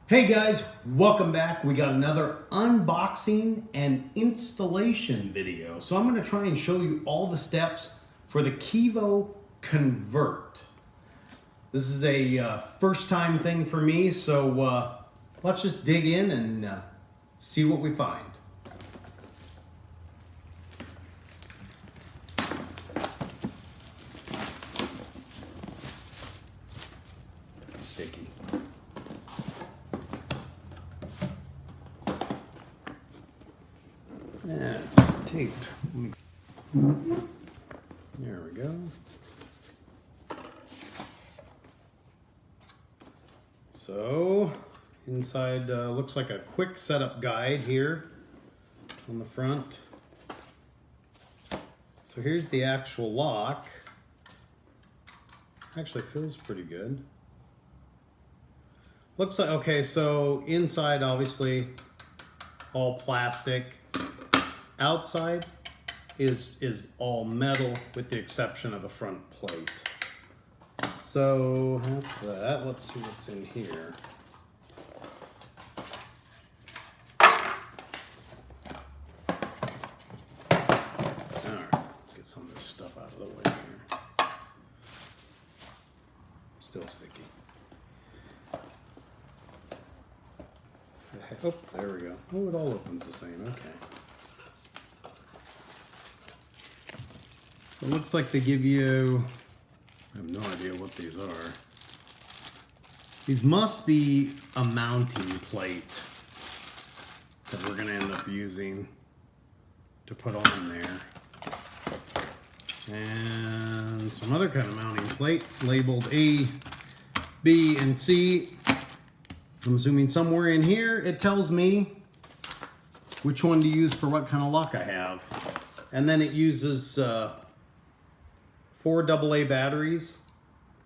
Hey guys, welcome back. We got another unboxing and installation video. So I'm going to try and show you all the steps for the KEVO Convert. This is a first time thing for me, so let's just dig in and see what we find. Sticky. That's taped. There we go. So inside looks like a quick setup guide here on the front. So here's the actual lock. Actually feels pretty good. Looks like, okay, so inside obviously all plastic. Outside is all metal with the exception of the front plate. So that's that. Let's see what's in here. Alright, let's get some of this stuff out of the way here. Still sticky. Oh, there we go. Oh, it all opens the same. Okay. It looks like they give you, I have no idea what these are. These must be a mounting plate that we're going to end up using to put on there. And some other kind of mounting plate labeled A, B, and C. I'm assuming somewhere in here it tells me which one to use for what kind of lock I have. And then it uses 4 AA batteries,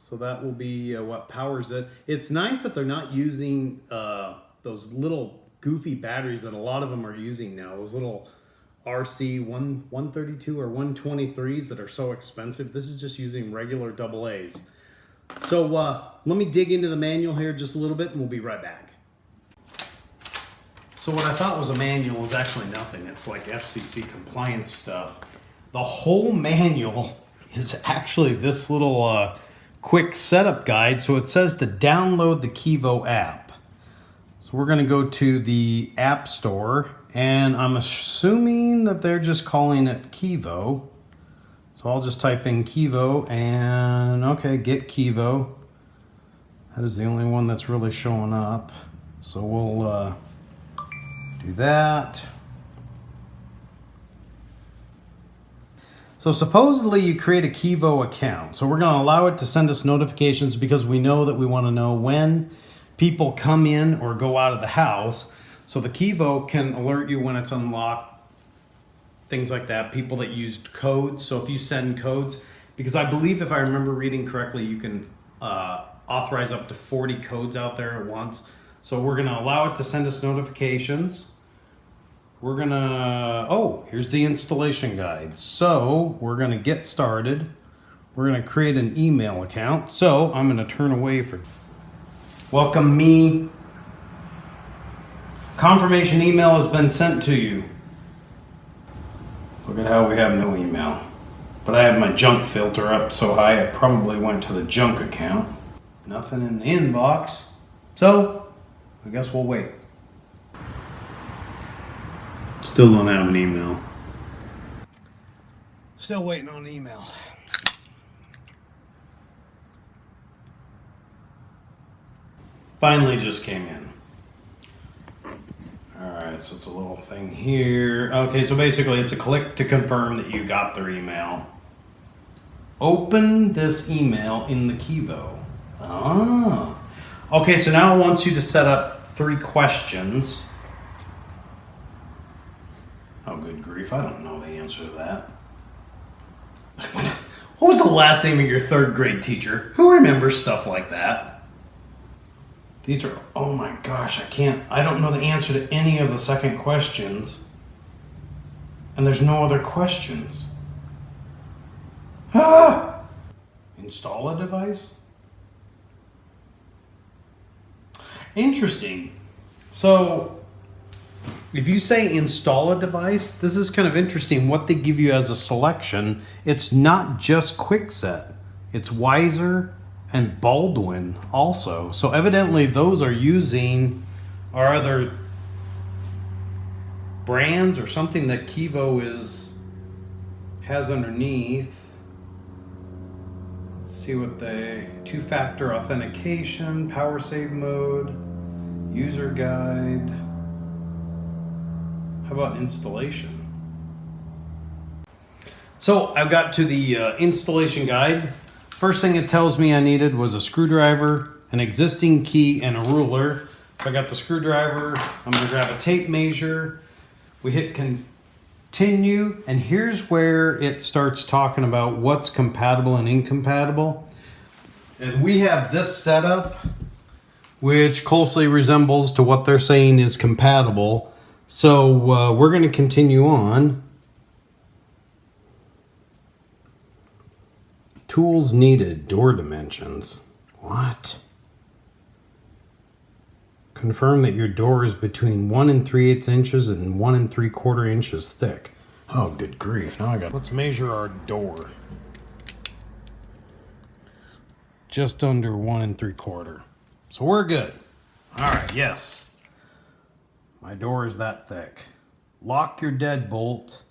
so that will be what powers it. It's nice that they're not using those little goofy batteries that a lot of them are using now, those little RC 132 or 123s that are so expensive. This is just using regular AA's. So let me dig into the manual here just a little bit and we'll be right back. So what I thought was a manual is actually nothing. It's like FCC compliance stuff. The whole manual is actually this little quick setup guide. So it says to download the KEVO app. So we're going to go to the App Store, and I'm assuming that they're just calling it KEVO. So I'll just type in KEVO and okay, get KEVO. That is the only one that's really showing up. So we'll do that. So supposedly you create a KEVO account. So we're going to allow it to send us notifications because we know that we want to know when people come in or go out of the house. So the KEVO can alert you when it's unlocked, things like that, people that used codes. So if you send codes, because I believe if I remember reading correctly, you can authorize up to 40 codes out there at once. So we're going to allow it to send us notifications. We're gonna, oh, here's the installation guide. So we're gonna get started. We're gonna create an email account. So I'm gonna turn away from, welcome me. Confirmation email has been sent to you. Look at how we have no email. But I have my junk filter up so high it probably went to the junk account. Nothing in the inbox. So I guess we'll wait. Still don't have an email. Still waiting on an email. Finally just came in. Alright, so it's a little thing here. Okay, so basically it's a click to confirm that you got their email. Open this email in the KEVO. Ah. Okay, so now it wants you to set up 3 questions. Oh, good grief, I don't know the answer to that. What was the last name of your 3rd grade teacher? Who remembers stuff like that? These are, oh my gosh, I don't know the answer to any of the second questions. And there's no other questions. Ah! Install a device? Interesting. So if you say install a device, this is kind of interesting what they give you as a selection. It's not just Kwikset. It's Weiser and Baldwin also. So evidently those are using our other brands or something that KEVO has underneath. Let's see what they, two-factor authentication, power save mode, user guide. How about installation? So I've got to the installation guide. First thing it tells me I needed was a screwdriver, an existing key, and a ruler. So I got the screwdriver. I'm gonna grab a tape measure. We hit continue, and here's where it starts talking about what's compatible and incompatible. And we have this setup, which closely resembles to what they're saying is compatible. So we're going to continue on. Tools needed, door dimensions. What? Confirm that your door is between 1 3/8 inches and 1 3/4 inches thick. Oh, good grief. Now let's measure our door. Just under 1 3/4. So we're good. All right, yes. My door is that thick. Lock your deadbolt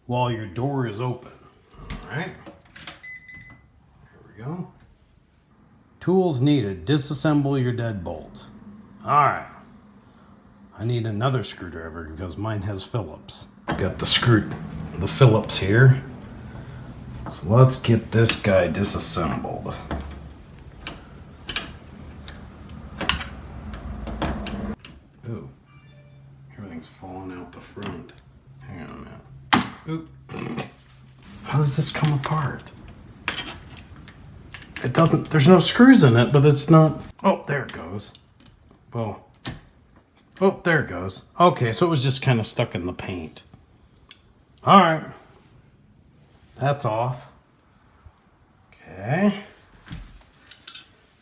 while your door is open. All right. There we go. Tools needed. Disassemble your deadbolt. All right. I need another screwdriver because mine has Phillips. Got the Phillips here. So let's get this guy disassembled. Ooh. Everything's falling out the front. Hang on a minute. Oop. How does this come apart? It doesn't, there's no screws in it, but it's not. Oh, there it goes. Well, oh, there it goes. Okay, so it was just kind of stuck in the paint. All right. That's off. Okay.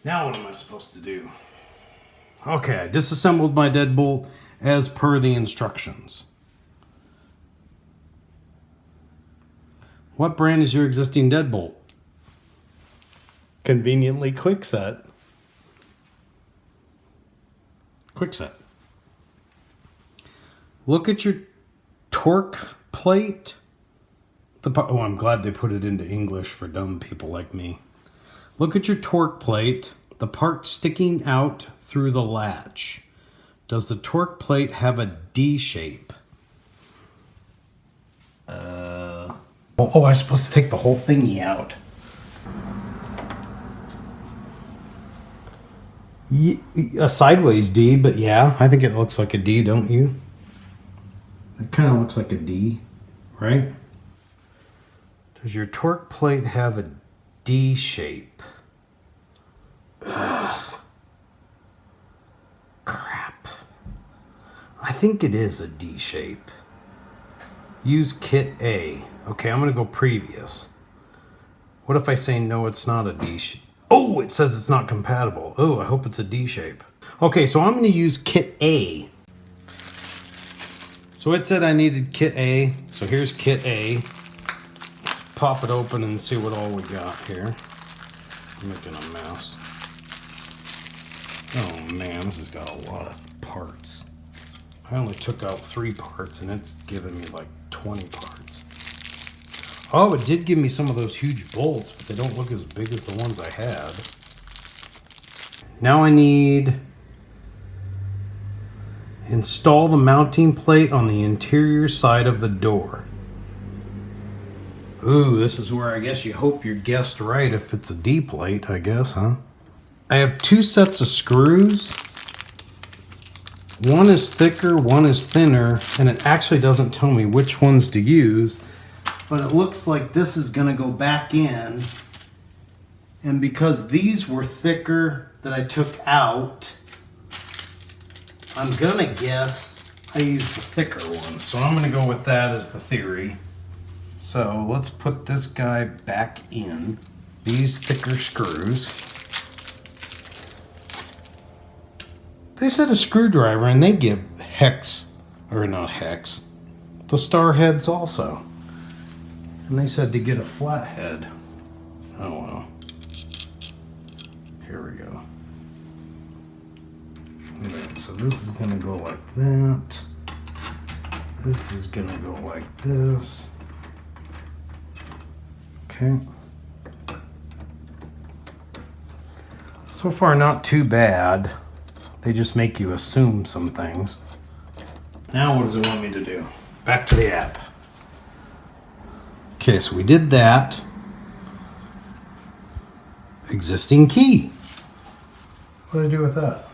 Now what am I supposed to do? Okay, I disassembled my deadbolt as per the instructions. What brand is your existing deadbolt? Conveniently Kwikset. Kwikset. Look at your torque plate. Oh, I'm glad they put it into English for dumb people like me. Look at your torque plate, the part sticking out through the latch. Does the torque plate have a D shape? Oh, I was supposed to take the whole thingy out. A sideways D, but yeah, I think it looks like a D, don't you? It kind of looks like a D, right? Does your torque plate have a D shape? Ugh. Crap. I think it is a D shape. Use kit A. Okay, I'm going to go previous. What if I say no, it's not a D shape? Oh, it says it's not compatible. Oh, I hope it's a D shape. Okay, so I'm going to use kit A. So it said I needed kit A. So here's kit A. Let's pop it open and see what all we got here. I'm making a mess. Oh man, this has got a lot of parts. I only took out 3 parts and it's giving me like 20 parts. Oh, it did give me some of those huge bolts, but they don't look as big as the ones I had. Now I need install the mounting plate on the interior side of the door. Ooh, this is where I guess you hope you guessed right if it's a D plate, I guess, huh? I have 2 sets of screws. One is thicker, one is thinner, and it actually doesn't tell me which ones to use, but it looks like this is gonna go back in, and because these were thicker that I took out, I'm gonna guess I used the thicker one, so I'm gonna go with that as the theory. So let's put this guy back in, these thicker screws. They said a screwdriver, and they give hex, or not hex, the star heads also. And they said to get a flat head. Oh well. Here we go. Okay, so this is gonna go like that. This is gonna go like this. Okay. So far not too bad. They just make you assume some things. Now what does it want me to do? Back to the app. Okay, so we did that. Existing key. What do I do with that?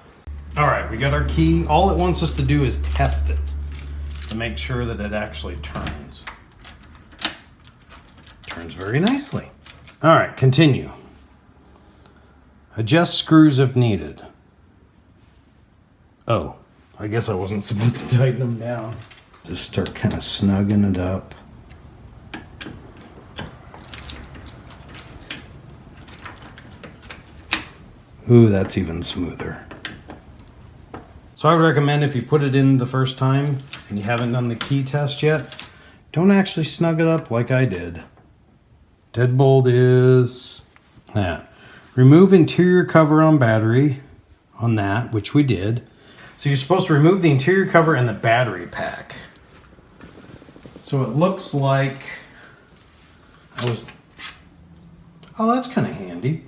All right, we got our key. All it wants us to do is test it to make sure that it actually turns. Turns very nicely. All right, continue. Adjust screws if needed. Oh, I guess I wasn't supposed to tighten them down. Just start kind of snugging it up. Ooh, that's even smoother. So I would recommend if you put it in the first time and you haven't done the key test yet, don't actually snug it up like I did. Deadbolt is that. Remove interior cover on battery on that, which we did. So you're supposed to remove the interior cover and the battery pack. So it looks like oh, that's kind of handy.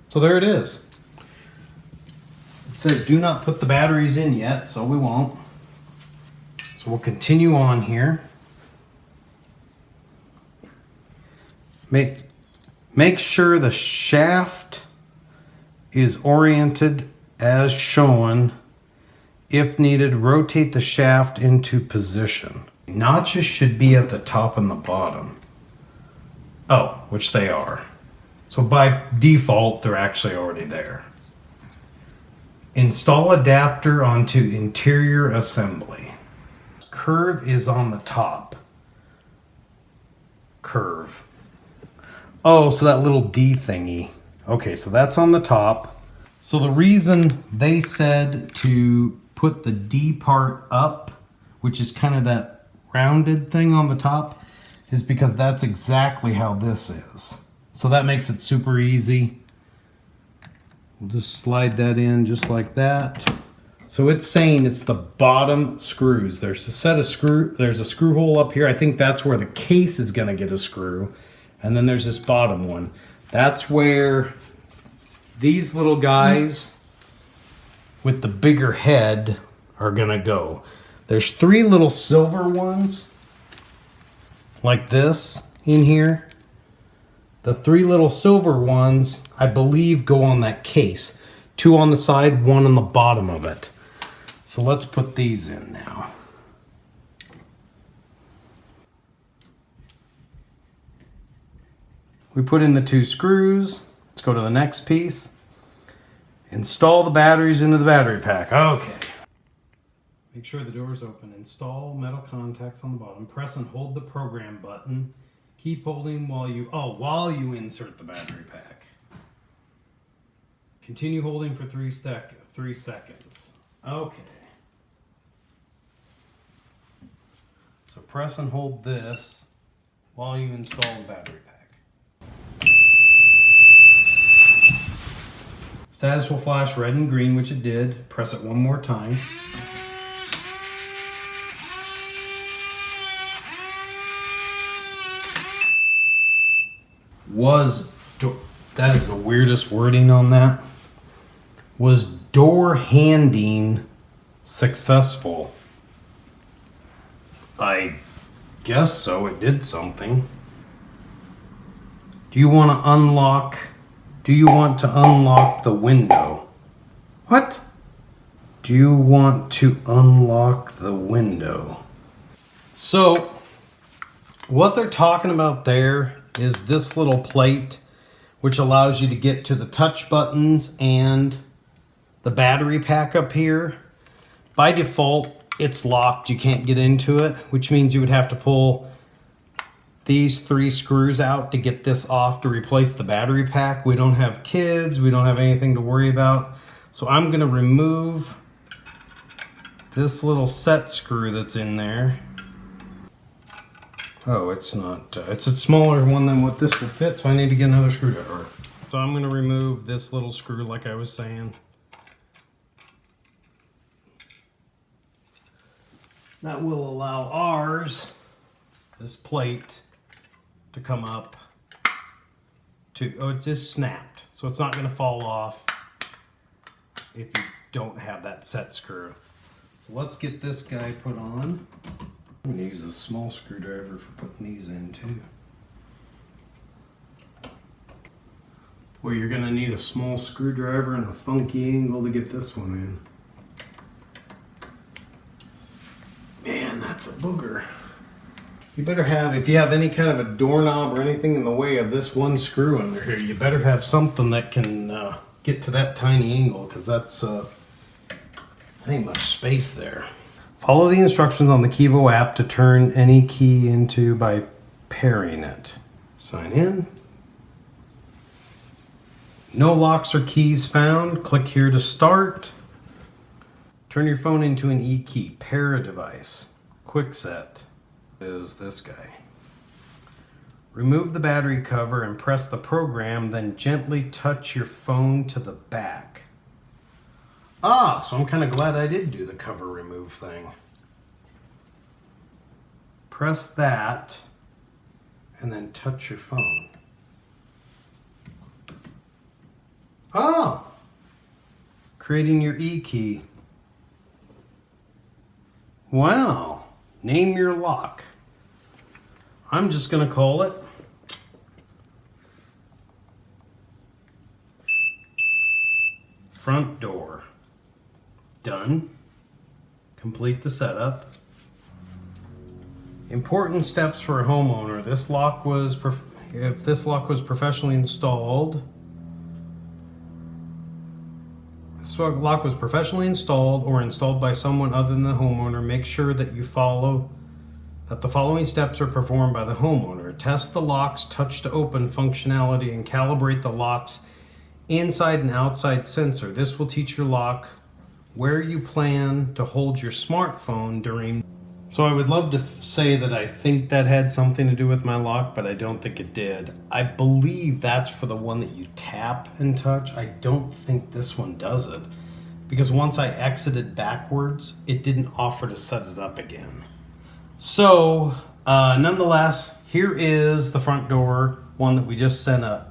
So there it is. It says do not put the batteries in yet, so we won't. So we'll continue on here. Make sure the shaft is oriented as shown. If needed, rotate the shaft into position. Notches should be at the top and the bottom. Oh, which they are. So by default, they're actually already there. Install adapter onto interior assembly. Curve is on the top. Curve. Oh, so that little D thingy. Okay, so that's on the top. So the reason they said to put the D part up, which is kind of that rounded thing on the top, is because that's exactly how this is. So that makes it super easy. We'll just slide that in just like that. So it's saying it's the bottom screws. There's a set of there's a screw hole up here. I think that's where the case is gonna get a screw. And then there's this bottom one. That's where these little guys with the bigger head are gonna go. There's 3 little silver ones like this in here. The 3 little silver ones, I believe, go on that case. 2 on the side, 1 on the bottom of it. So let's put these in now. We put in the 2 screws. Let's go to the next piece. Install the batteries into the battery pack. Okay. Make sure the door is open. Install metal contacts on the bottom. Press and hold the program button. Keep holding while you insert the battery pack. Continue holding for 3 seconds. Okay. So press and hold this while you install the battery pack. Status will flash red and green, which it did. Press it one more time. That is the weirdest wording on that. Was door handing successful? I guess so. It did something. Do you want to unlock the window? What? Do you want to unlock the window? So, what they're talking about there is this little plate, which allows you to get to the touch buttons and the battery pack up here. By default, it's locked. You can't get into it, which means you would have to pull these 3 screws out to get this off to replace the battery pack. We don't have kids. We don't have anything to worry about. So I'm going to remove this little set screw that's in there. Oh, it's not, it's a smaller one than what this will fit, so I need to get another screwdriver. So I'm going to remove this little screw like I was saying. That will allow ours, this plate, to come up to, oh, it's just snapped. So it's not going to fall off if you don't have that set screw. So let's get this guy put on. I'm going to use a small screwdriver for putting these in too. Well, you're going to need a small screwdriver and a funky angle to get this one in. Man, that's a booger. You better have, if you have any kind of a doorknob or anything in the way of this one screw under here, you better have something that can get to that tiny angle, because that's ain't much space there. Follow the instructions on the KEVO app to turn any key into by pairing it. Sign in. No locks or keys found. Click here to start. Turn your phone into an eKey. Pair a device. Kwikset is this guy. Remove the battery cover and press the program, then gently touch your phone to the back. Ah, so I'm kind of glad I did do the cover remove thing. Press that and then touch your phone. Ah, creating your eKey. Wow, name your lock. I'm just going to call it front door. Done. Complete the setup. Important steps for a homeowner. This lock was, if this lock was professionally installed, this lock was professionally installed or installed by someone other than the homeowner, make sure that you follow that the following steps are performed by the homeowner. Test the lock's touch to open functionality and calibrate the lock's inside and outside sensor. This will teach your lock where you plan to hold your smartphone during. So I would love to say that I think that had something to do with my lock, but I don't think it did. I believe that's for the one that you tap and touch. I don't think this one does it, because once I exited backwards, it didn't offer to set it up again. So nonetheless, here is the front door one that we just set up.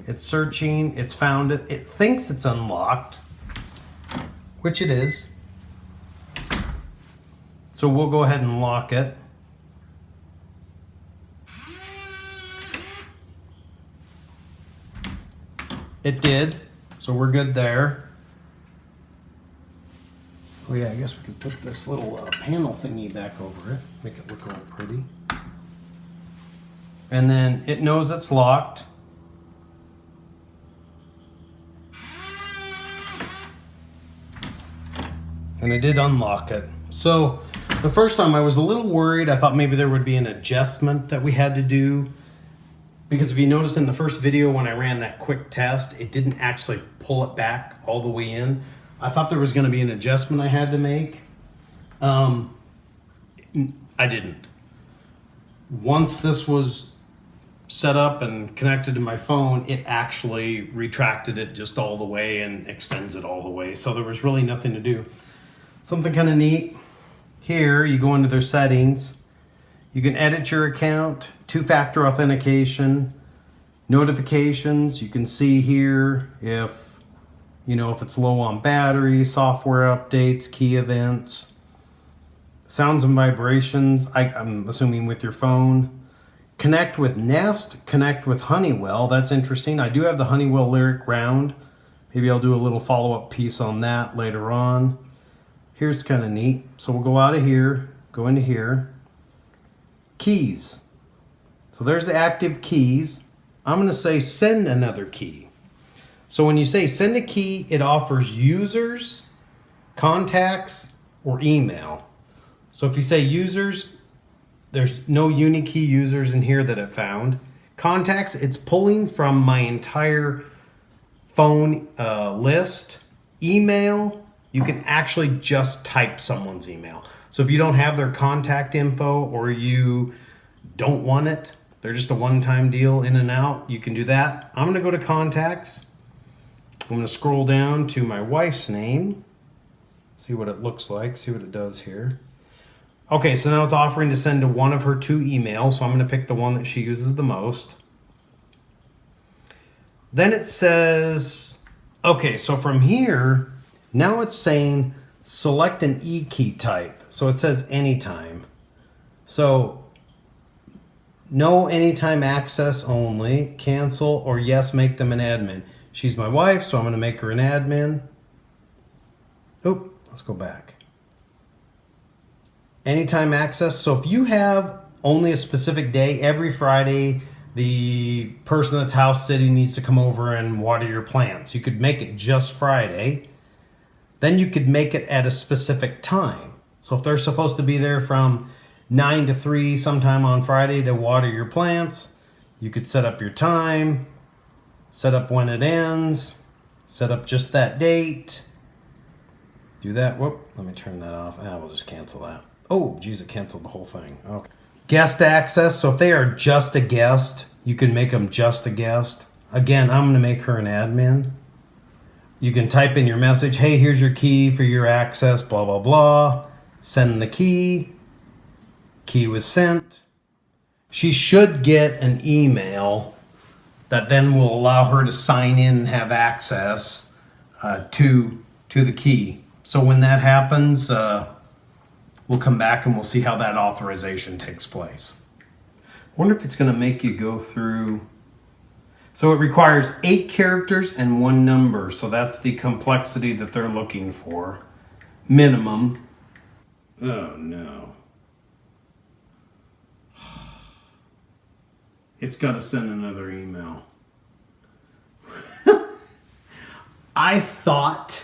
It's searching, it's found it. It thinks it's unlocked, which it is. So we'll go ahead and lock it. It did, so we're good there. Oh yeah, I guess we can put this little panel thingy back over it, make it look all pretty. And then it knows it's locked. And I did unlock it. So the first time I was a little worried. I thought maybe there would be an adjustment that we had to do, because if you notice in the first video when I ran that quick test, it didn't actually pull it back all the way in. I thought there was going to be an adjustment I had to make. I didn't. Once this was set up and connected to my phone, it actually retracted it just all the way and extends it all the way. So there was really nothing to do. Something kind of neat. Here, you go into their settings. You can edit your account, two-factor authentication, notifications. You can see here if it's low on battery, software updates, key events, sounds and vibrations. I'm assuming with your phone. Connect with Nest, connect with Honeywell. That's interesting. I do have the Honeywell Lyric Round. Maybe I'll do a little follow-up piece on that later on. Here's kind of neat. So we'll go out of here, go into here. Keys. So there's the active keys. I'm going to say send another key. So when you say send a key, it offers users, contacts, or email. So if you say users, there's no UniKey users in here that it found. Contacts, it's pulling from my entire phone list. Email, you can actually just type someone's email. So if you don't have their contact info or you don't want it, they're just a one-time deal in and out, you can do that. I'm gonna go to contacts. I'm gonna scroll down to my wife's name, see what it looks like, see what it does here. Okay, so now it's offering to send to one of her 2 emails, so I'm gonna pick the one that she uses the most. Then it says, okay, so from here, now it's saying select an eKey type. So it says anytime. So no anytime access only, cancel, or yes, make them an admin. She's my wife, so I'm gonna make her an admin. Oh, let's go back. Anytime access, so if you have only a specific day, every Friday, the person that's house sitting needs to come over and water your plants. You could make it just Friday. Then you could make it at a specific time. So if they're supposed to be there from 9 to 3 sometime on Friday to water your plants, you could set up your time, set up when it ends, set up just that date. Do that. Whoop, let me turn that off. We'll just cancel that. Oh, geez, it canceled the whole thing. Okay. Guest access. So if they are just a guest, you can make them just a guest. Again, I'm going to make her an admin. You can type in your message, hey, here's your key for your access, blah, blah, blah. Send the key. Key was sent. She should get an email that then will allow her to sign in and have access to the key. So when that happens, we'll come back and we'll see how that authorization takes place. I wonder if it's going to make you go through. So it requires 8 characters and 1 number. So that's the complexity that they're looking for. Minimum. Oh no. It's got to send another email. I thought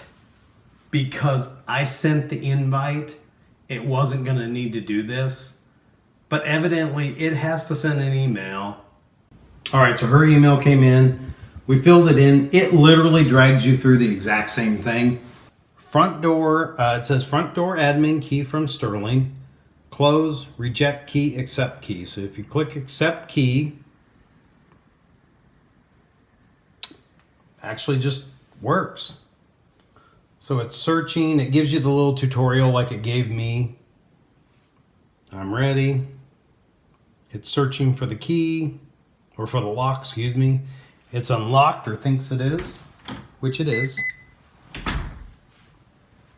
because I sent the invite, it wasn't going to need to do this. But evidently it has to send an email. All right, so her email came in. We filled it in. It literally drags you through the exact same thing. Front door, it says front door admin key from Sterling. Close, reject key, accept key. So if you click accept key, actually just works. So it's searching. It gives you the little tutorial like it gave me. I'm ready. It's searching for the key. Or for the lock, excuse me. It's unlocked or thinks it is, which it is.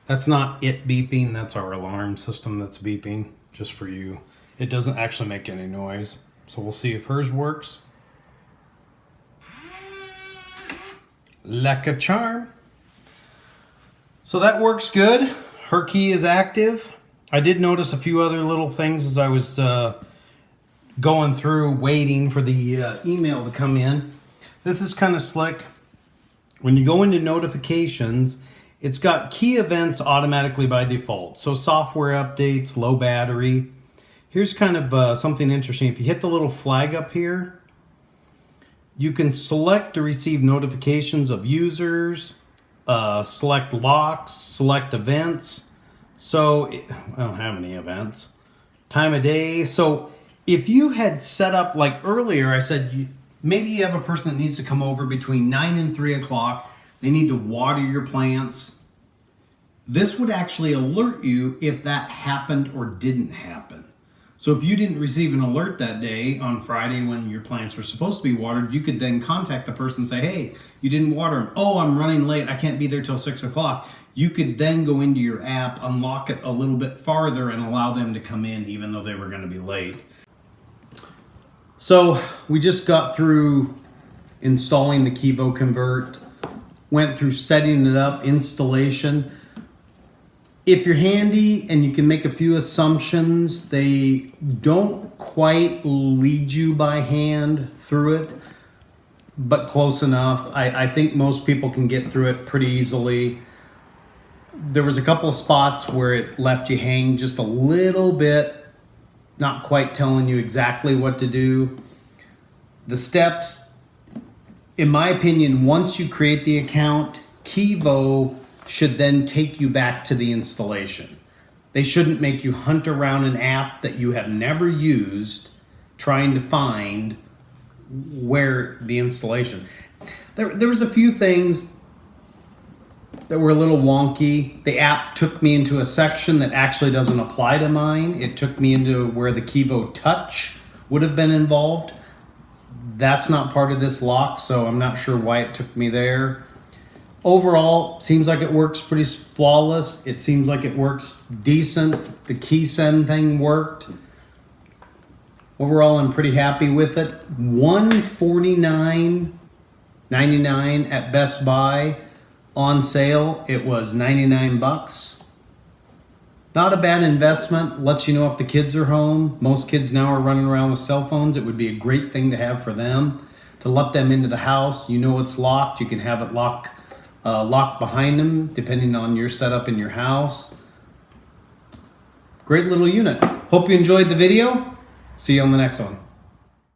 That's not it beeping, that's our alarm system that's beeping, just for you. It doesn't actually make any noise. So we'll see if hers works. Like a charm. So that works good. Her key is active. I did notice a few other little things as I was going through waiting for the email to come in. This is kind of slick. When you go into notifications, it's got key events automatically by default. So software updates, low battery. Here's kind of something interesting. If you hit the little flag up here, you can select to receive notifications of users, select locks, select events. So I don't have any events. Time of day. So if you had set up, like earlier, I said, maybe you have a person that needs to come over between 9 and 3 o'clock. They need to water your plants. This would actually alert you if that happened or didn't happen. So if you didn't receive an alert that day on Friday when your plants were supposed to be watered, you could then contact the person and say, hey, you didn't water them. Oh, I'm running late. I can't be there till 6 o'clock. You could then go into your app, unlock it a little bit farther and allow them to come in even though they were going to be late. So we just got through installing the KEVO Convert, went through setting it up, installation. If you're handy and you can make a few assumptions, they don't quite lead you by hand through it, but close enough. I think most people can get through it pretty easily. There was a couple of spots where it left you hang just a little bit, not quite telling you exactly what to do. The steps, in my opinion, once you create the account, KEVO should then take you back to the installation. They shouldn't make you hunt around an app that you have never used trying to find where the installation. There was a few things that were a little wonky. The app took me into a section that actually doesn't apply to mine. It took me into where the KEVO Touch would have been involved. That's not part of this lock, so I'm not sure why it took me there. Overall, seems like it works pretty flawless. It seems like it works decent. The key send thing worked. Overall, I'm pretty happy with it. $149.99 at Best Buy. On sale, it was 99 bucks. Not a bad investment. Lets you know if the kids are home. Most kids now are running around with cell phones. It would be a great thing to have for them. To let them into the house. You know it's locked. You can have it locked behind them, depending on your setup in your house. Great little unit. Hope you enjoyed the video. See you on the next one.